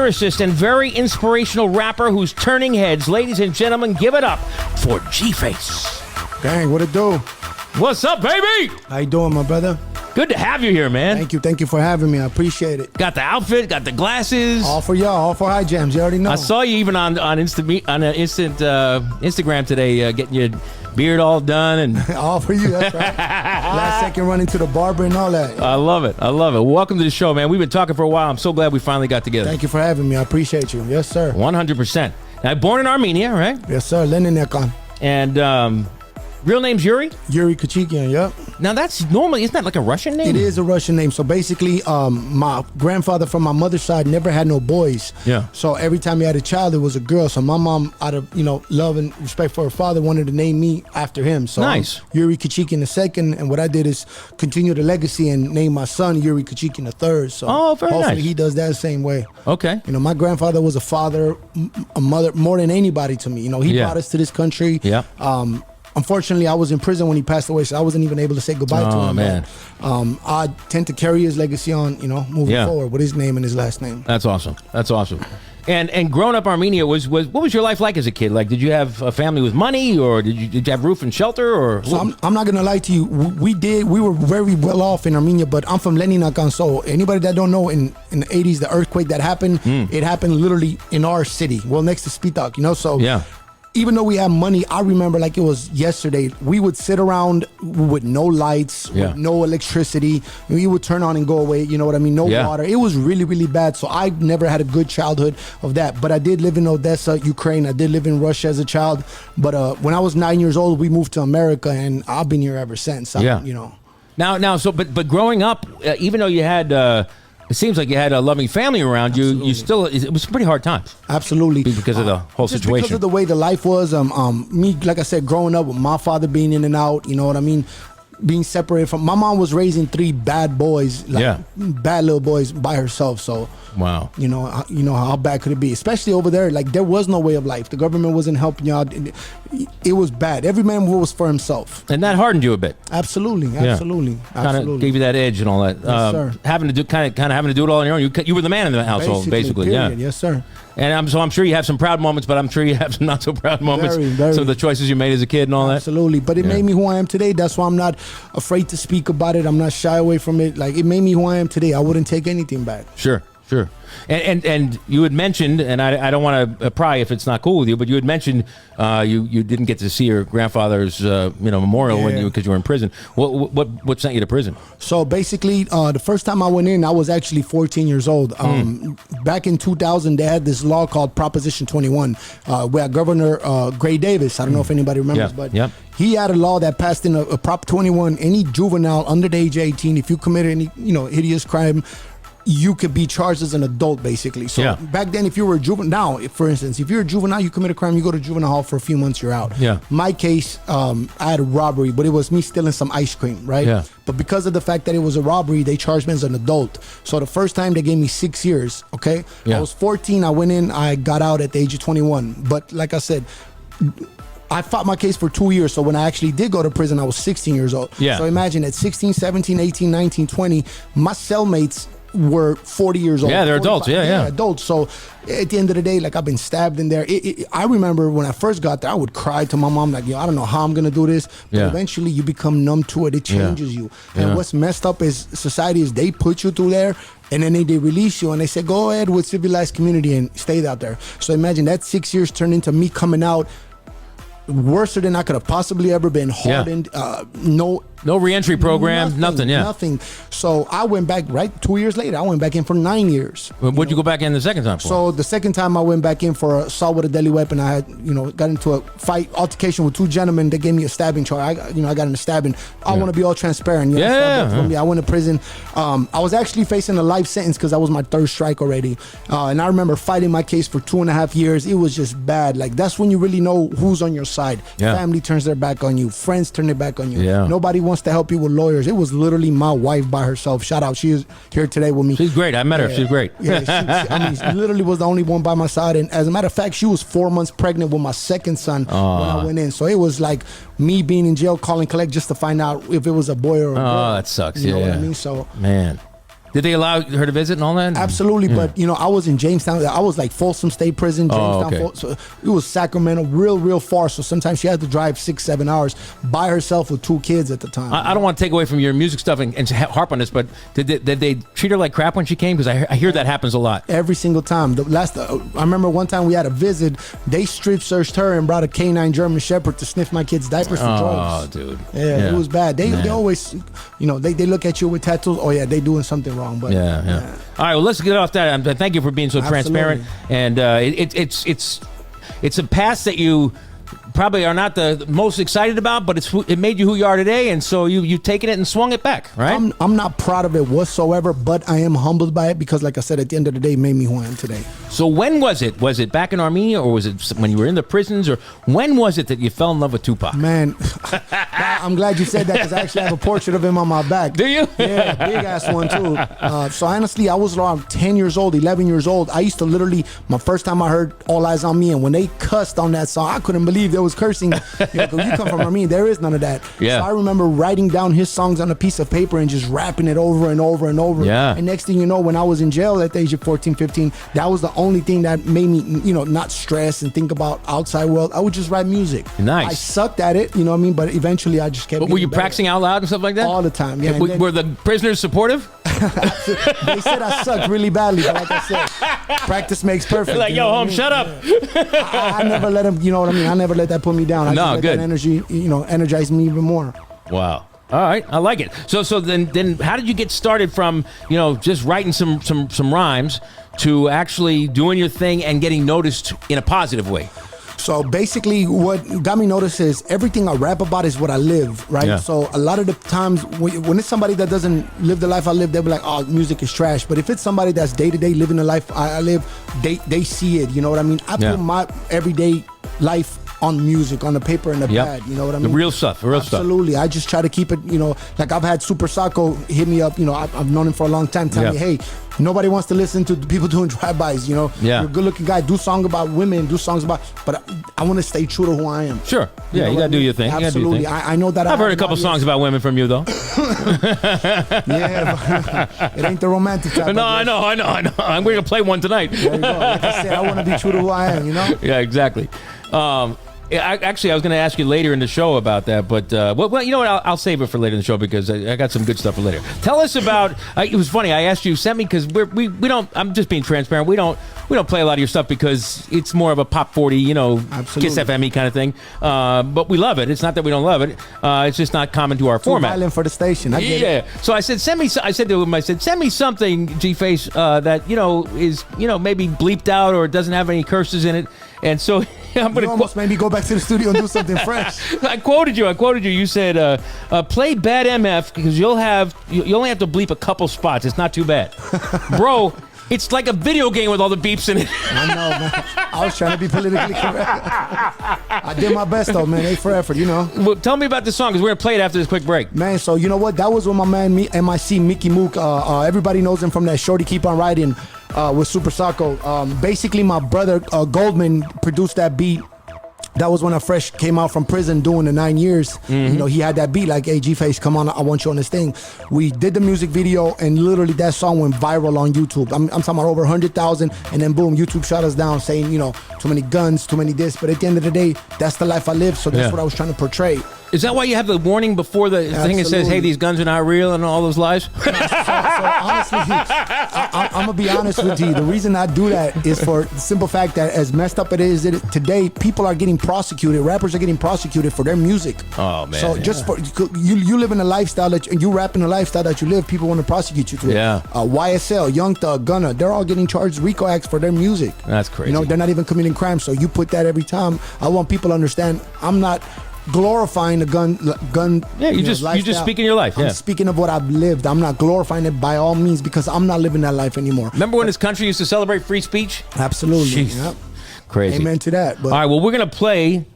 lyricist and very inspirational rapper who's turning heads. Ladies and gentlemen, give it up for G-Face. Gang, what it do? What's up, baby? How you doing, my brother? Good to have you here, man. Thank you for having me. I appreciate it. Got the outfit, got the glasses. All for y'all, all for High Jams. You already know. I saw you even on Instagram today, getting your beard all done and all for you. That's right. Last second running to the barber and all that. I love it. Welcome to the show, man. We've been talking for a while. I'm so glad we finally got together. Thank you for having me. I appreciate you. Yes, sir. 100%. Now, born in Armenia, right? Yes, sir. Leninekon. And real name's Yuri? Yuri Kachikian, yep. Now, that's normally, isn't that like a Russian name? It is a Russian name. So basically, my grandfather from my mother's side never had no boys. Yeah. So every time he had a child, it was a girl. So my mom, out of love and respect for her father, wanted to name me after him. So nice. Yuri Kachikian II. And what I did is continue the legacy and name my son Yuri Kachikian III. So very hopefully nice. he does that the same way. Okay. My grandfather was a father, a mother, more than anybody to me. He brought us to this country. Yeah. Unfortunately, I was in prison when he passed away, so I wasn't even able to say goodbye to him. Oh, man. But, I tend to carry his legacy on, moving forward with his name and his last name. That's awesome. And growing up Armenia, what was your life like as a kid? Like, did you have a family with money, or did you have roof and shelter, or? So I'm not gonna lie to you. We were very well off in Armenia, but I'm from Leninakon. So anybody that don't know, in the 80s, the earthquake that happened, it happened literally in our city, well next to Spitak. So yeah. Even though we had money, I remember like it was yesterday, we would sit around with no lights, with no electricity. We would turn on and go away, you know what I mean? No water. It was really, really bad. So I never had a good childhood of that. But I did live in Odessa, Ukraine. I did live in Russia as a child. But when I was 9 years old, we moved to America, and I've been here ever since. Now, but growing up, even though you had... it seems like you had a loving family around you. Absolutely. You still, it was pretty hard times. Absolutely. Because of the whole just situation. Because of the way the life was. Me, like I said, growing up with my father being in and out, you know what I mean? Being separated from, my mom was raising 3 bad boys, bad little boys by herself. So, wow. How bad could it be? Especially over there, like there was no way of life. The government wasn't helping you out. It was bad. Every man was for himself. And that hardened you a bit. Absolutely. Kind of gave you that edge and all that. Yes, sir. Having to do having to do it all on your own. You were the man in the household, basically. Period. Yeah. Yes, sir. And I'm sure you have some proud moments, but I'm sure you have some not so proud moments. Very. Some of the choices you made as a kid and all that. Absolutely. But it made me who I am today. That's why I'm not afraid to speak about it. I'm not shy away from it. Like, it made me who I am today. I wouldn't take anything back. Sure. And you had mentioned, and I don't want to pry if it's not cool with you, but you had mentioned you didn't get to see your grandfather's memorial because you were in prison. What sent you to prison? So basically, the first time I went in, I was actually 14 years old. Back in 2000, they had this law called Proposition 21, where Governor Gray Davis, I don't know if anybody remembers, but he had a law that passed in a Prop 21. Any juvenile under the age of 18, if you committed any hideous crime, you could be charged as an adult, basically. So back then, if you were a juvenile, for instance, if you're a juvenile, you commit a crime, you go to juvenile hall for a few months, you're out. My case, I had a robbery, but it was me stealing some ice cream, right? But because of the fact that it was a robbery, they charged me as an adult. So the first time they gave me 6 years, okay? I was 14, I went in, I got out at the age of 21. But like I said, I fought my case for 2 years. So when I actually did go to prison, I was 16 years old. So imagine at 16, 17, 18, 19, 20, my cellmates were 40 years old. Yeah, they're adults. Yeah, adults. So at the end of the day, like, I've been stabbed in there. I remember when I first got there, I would cry to my mom, like, I don't know how I'm gonna do this. But eventually you become numb to it. It changes you. And what's messed up is society is they put you through there, and then they release you and they say, go ahead with civilized community and stay out there. So imagine that 6 years turned into me coming out worse than I could have possibly ever been, hardened, no reentry program, nothing. So I went back, 2 years later, I went back in for 9 years. What'd you go back in the second time for? So the second time I went back in for assault with a deadly weapon. I had, got into a altercation with 2 gentlemen. They gave me a stabbing charge. I got in a stabbing. I want to be all transparent. I went to prison. I was actually facing a life sentence because that was my 3rd strike already. And I remember fighting my case for 2.5 years. It was just bad. Like, that's when you really know who's on your side. Family turns their back on you. Friends turn their back on you. Nobody wants to help you with lawyers. It was literally my wife by herself. Shout out. She is here today with me. She's great. I met her. She's great. She literally was the only one by my side. And as a matter of fact, she was 4 months pregnant with my second son when I went in. So it was like me being in jail, calling collect just to find out if it was a boy or a girl. Oh, that sucks. You know what I mean? So, man. Did they allow her to visit and all that? Absolutely, but I was in Jamestown. I was like Folsom State Prison, Jamestown. okay. So it was Sacramento, real far. So sometimes she had to drive 6-7 hours by herself with 2 kids at the time. I don't want to take away from your music stuff and harp on this, but did they treat her like crap when she came? Because I hear that happens a lot. Every single time. I remember one time we had a visit. They strip searched her and brought a canine German Shepherd to sniff my kids' diapers for drugs. Oh, dude. Yeah, it was bad. They always, they look at you with tattoos. Oh yeah, they doing something wrong. But yeah. All right, well, let's get off that. Thank you for being so transparent. And it's a past that you probably are not the most excited about, but it made you who you are today, and so you've taken it and swung it back, right? I'm not proud of it whatsoever, but I am humbled by it because, like I said, at the end of the day, it made me who I am today. So when was it? Was it back in Armenia, or was it when you were in the prisons, or when was it that you fell in love with Tupac? Man, I'm glad you said that because I actually have a portrait of him on my back. Do you? Yeah, big ass one too. So honestly, I was around 10 years old, 11 years old. I used to literally, my first time I heard All Eyes on Me, and when they cussed on that song, I couldn't believe there was cursing. You come from Armenia, there is none of that. Yeah. So I remember writing down his songs on a piece of paper and just rapping it over and over and over. Yeah. And next thing you know, when I was in jail at the age of 14, 15, that was the only thing that made me, not stress and think about outside world. I would just write music. Nice. I sucked at it, but eventually I just kept. But were you practicing out loud and stuff like that? All the time, yeah. Were the prisoners supportive? They said I sucked really badly, but like I said, practice makes perfect. Like, yo, home, shut up. I never let them, I never let that put me down. I just let good. that energy, energize me even more. Wow. All right, I like it. So then how did you get started from, just writing some rhymes to actually doing your thing and getting noticed in a positive way? So basically what got me noticed is everything I rap about is what I live, right? Yeah. So a lot of the times when it's somebody that doesn't live the life I live, they'll be like, oh, music is trash. But if it's somebody that's day-to-day living the life I live, they see it, you know what I mean? I put my everyday life on music, on the paper and the pad, you know what I mean? The real stuff, Absolutely. I just try to keep it, like I've had Super Sacco hit me up, I've known him for a long time, tell me, hey, nobody wants to listen to people doing drive-bys, You're a good-looking guy, do songs about women, do songs about, but I want to stay true to who I am. Sure. Yeah, you got to do your thing. Absolutely. I know that I've heard a couple songs about women from you, though. Yeah, but it ain't the romantic type. No, I know. I'm going to play one tonight. There you go. Like I said, I want to be true to who I am, Yeah, exactly. Actually, I was going to ask you later in the show about that, but well, you know what? I'll save it for later in the show because I got some good stuff for later. Tell us about. It was funny. I asked you, sent me because we don't. I'm just being transparent. We don't play a lot of your stuff because it's more of a pop 40, Kiss FM kind of thing. But we love it. It's not that we don't love it. It's just not common to our format. Too violent for the station. I get it. So I said, send me. I said to him, send me something, G-Face, that is maybe bleeped out or doesn't have any curses in it. And so I'm going to almost made me go back to the studio and do something fresh. I quoted you. You said, "Play bad MF because you only have to bleep a couple spots. It's not too bad, bro." It's like a video game with all the beeps in it. I know, man. I was trying to be politically correct. I did my best, though, man. A for effort, Well, tell me about this song, because we're going to play it after this quick break. Man, so you know what? That was when my man, MIC, Mickey Mook, everybody knows him from that Shorty Keep On Riding with Super Sacco. Basically, my brother, Goldman, produced that beat. That was when I fresh came out from prison doing the 9 years. Mm-hmm. He had that beat like, hey, G-Face, come on, I want you on this thing. We did the music video, and literally that song went viral on YouTube. I'm talking about over 100,000, and then boom, YouTube shut us down saying, too many guns, too many this. But at the end of the day, that's the life I live, so that's what I was trying to portray. Is that why you have the warning before the thing that says, hey, these guns are not real and all those lies? So honestly, I'm going to be honest with you. The reason I do that is for the simple fact that as messed up it is today, people are getting prosecuted. Rappers are getting prosecuted for their music. Oh, man. So just for you live in a lifestyle and you rap in a lifestyle that you live, people want to prosecute you to it. Yeah. YSL, Young Thug, Gunna, they're all getting charged RICO acts for their music. That's crazy. They're not even committing crimes. So you put that every time. I want people to understand I'm not glorifying the gun. Yeah, you just speaking your life. I'm speaking of what I've lived. I'm not glorifying it by all means because I'm not living that life anymore. Remember when this country used to celebrate free speech? Absolutely. Jeez. Yep. Crazy. Amen to that. All right, well, we're going to play